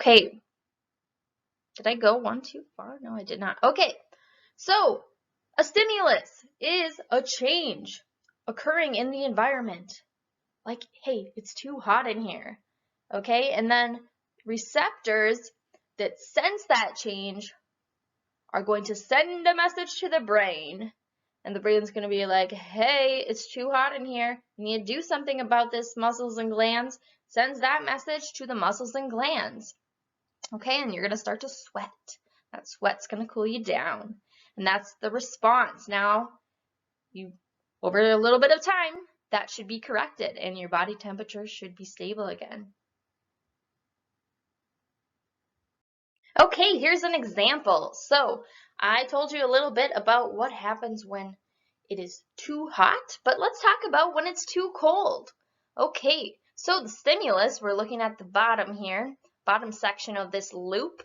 Okay, did I go one too far? No, I did not. Okay, so a stimulus is a change occurring in the environment. Like, hey, it's too hot in here. Okay, and then receptors that sense that change are going to send a message to the brain. And the brain's going to be like, hey, it's too hot in here. You need to do something about this, muscles and glands. Sends that message to the muscles and glands. Okay, and you're going to start to sweat. That sweat's going to cool you down. And that's the response. Now, over a little bit of time, that should be corrected and your body temperature should be stable again. Okay, here's an example. So I told you a little bit about what happens when it is too hot, but let's talk about when it's too cold. Okay, so the stimulus, we're looking at the bottom here, bottom section of this loop.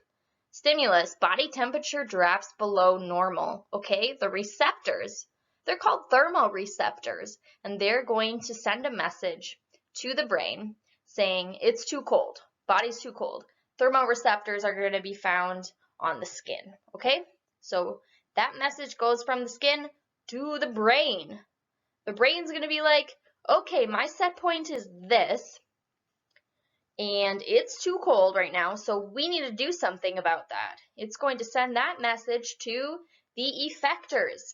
Stimulus, body temperature drops below normal. Okay, the receptors, they're called thermoreceptors, and they're going to send a message to the brain saying it's too cold, body's too cold. Thermoreceptors are going to be found on the skin, okay? So that message goes from the skin to the brain. The brain's going to be like, okay, my set point is this, and it's too cold right now, so we need to do something about that. It's going to send that message to the effectors.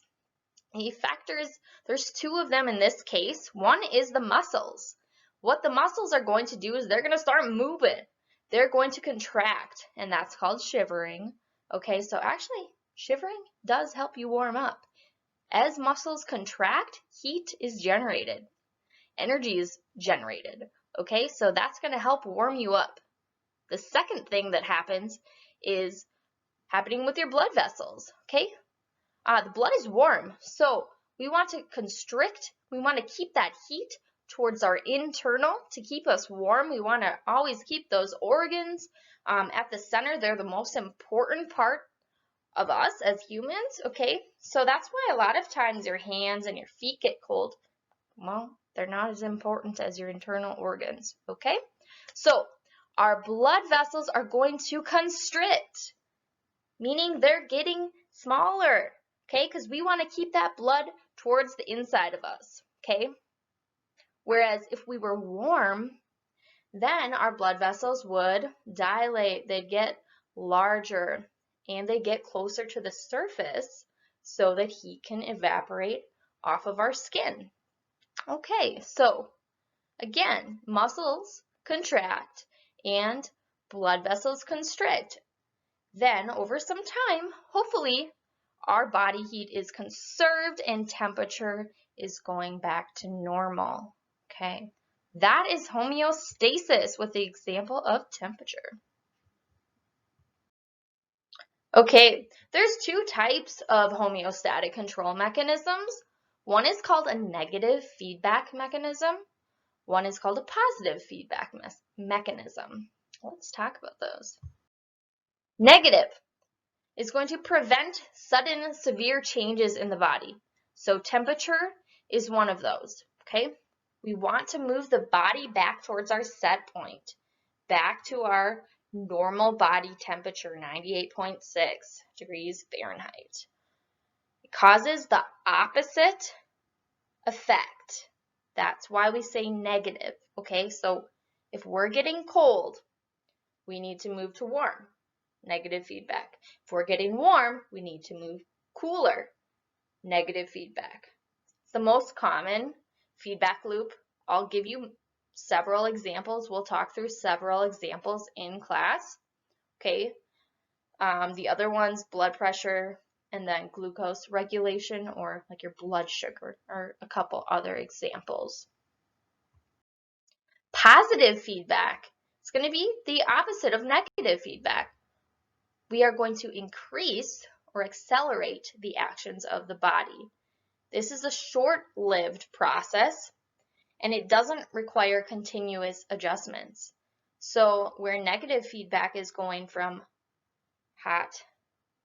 The effectors, there's two of them in this case. One is the muscles. What the muscles are going to do is they're going to start moving. They're going to contract, and that's called shivering. Okay, so actually, shivering does help you warm up. As muscles contract, heat is generated. Energy is generated. Okay, so that's going to help warm you up. The second thing that happens is happening with your blood vessels. Okay, the blood is warm, so we want to constrict. We want to keep that heat towards our internal to keep us warm. We want to always keep those organs at the center. They're the most important part of us as humans, okay? So that's why a lot of times your hands and your feet get cold. Well, they're not as important as your internal organs, okay? So our blood vessels are going to constrict, meaning they're getting smaller, okay? Because we want to keep that blood towards the inside of us, okay? Whereas if we were warm, then our blood vessels would dilate, they'd get larger, and they get closer to the surface so that heat can evaporate off of our skin. Okay, so again, muscles contract and blood vessels constrict. Then over some time, hopefully, our body heat is conserved and temperature is going back to normal. Okay, that is homeostasis with the example of temperature. Okay, there's two types of homeostatic control mechanisms. One is called a negative feedback mechanism. One is called a positive feedback mechanism. Let's talk about those. Negative is going to prevent sudden severe changes in the body. So temperature is one of those, okay? We want to move the body back towards our set point, back to our normal body temperature, 98.6 degrees Fahrenheit. It causes the opposite effect. That's why we say negative, okay? So if we're getting cold, we need to move to warm. Negative feedback. If we're getting warm, we need to move cooler. Negative feedback. It's the most common feedback loop. I'll give you several examples. We'll talk through several examples in class. Okay. The other ones, blood pressure and then glucose regulation, or like your blood sugar, are a couple other examples. Positive feedback is going to be the opposite of negative feedback. We are going to increase or accelerate the actions of the body. This is a short-lived process, and it doesn't require continuous adjustments. So where negative feedback is going from hot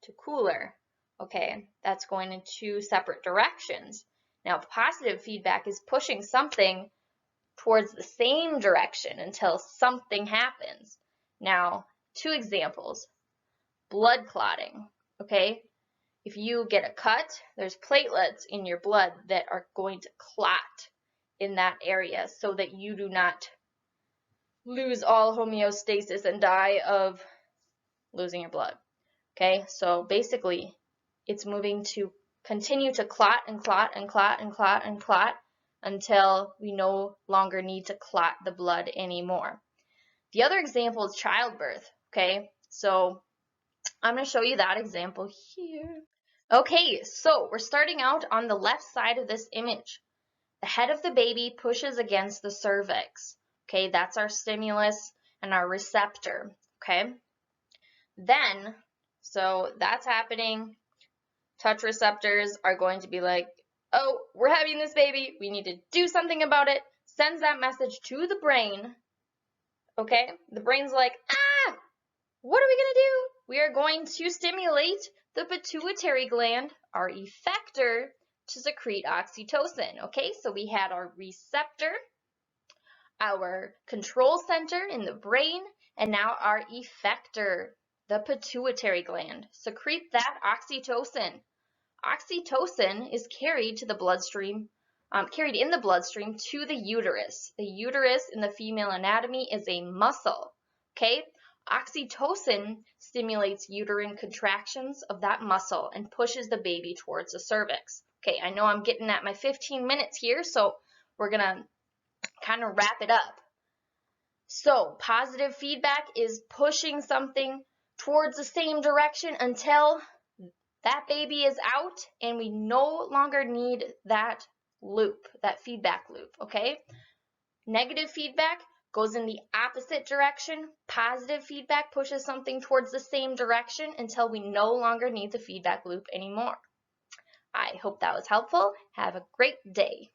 to cooler, okay, that's going in two separate directions. Now, positive feedback is pushing something towards the same direction until something happens. Now, two examples. Blood clotting, okay? If you get a cut, there's platelets in your blood that are going to clot in that area so that you do not lose all homeostasis and die of losing your blood. Okay, so basically it's moving to continue to clot and clot and clot and clot and clot until we no longer need to clot the blood anymore. The other example is childbirth. Okay, so I'm going to show you that example here. Okay, so we're starting out on the left side of this image. The head of the baby pushes against the cervix. Okay, that's our stimulus and our receptor. Okay, then, so that's happening. Touch receptors are going to be like, oh, we're having this baby. We need to do something about it. Sends that message to the brain. Okay, the brain's like, what are we going to do? We are going to stimulate the pituitary gland, our effector, to secrete oxytocin. Okay, so we had our receptor, our control center in the brain, and now our effector, the pituitary gland. Secrete that oxytocin. Oxytocin is carried to the bloodstream, carried in the bloodstream to the uterus. The uterus in the female anatomy is a muscle. Okay, oxytocin stimulates uterine contractions of that muscle and pushes the baby towards the cervix. Okay, I know I'm getting at my 15 minutes here, so we're gonna kind of wrap it up. So positive feedback is pushing something towards the same direction until that baby is out and we no longer need that loop, that feedback loop, okay? Negative feedback goes in the opposite direction. Positive feedback pushes something towards the same direction until we no longer need the feedback loop anymore. I hope that was helpful. Have a great day.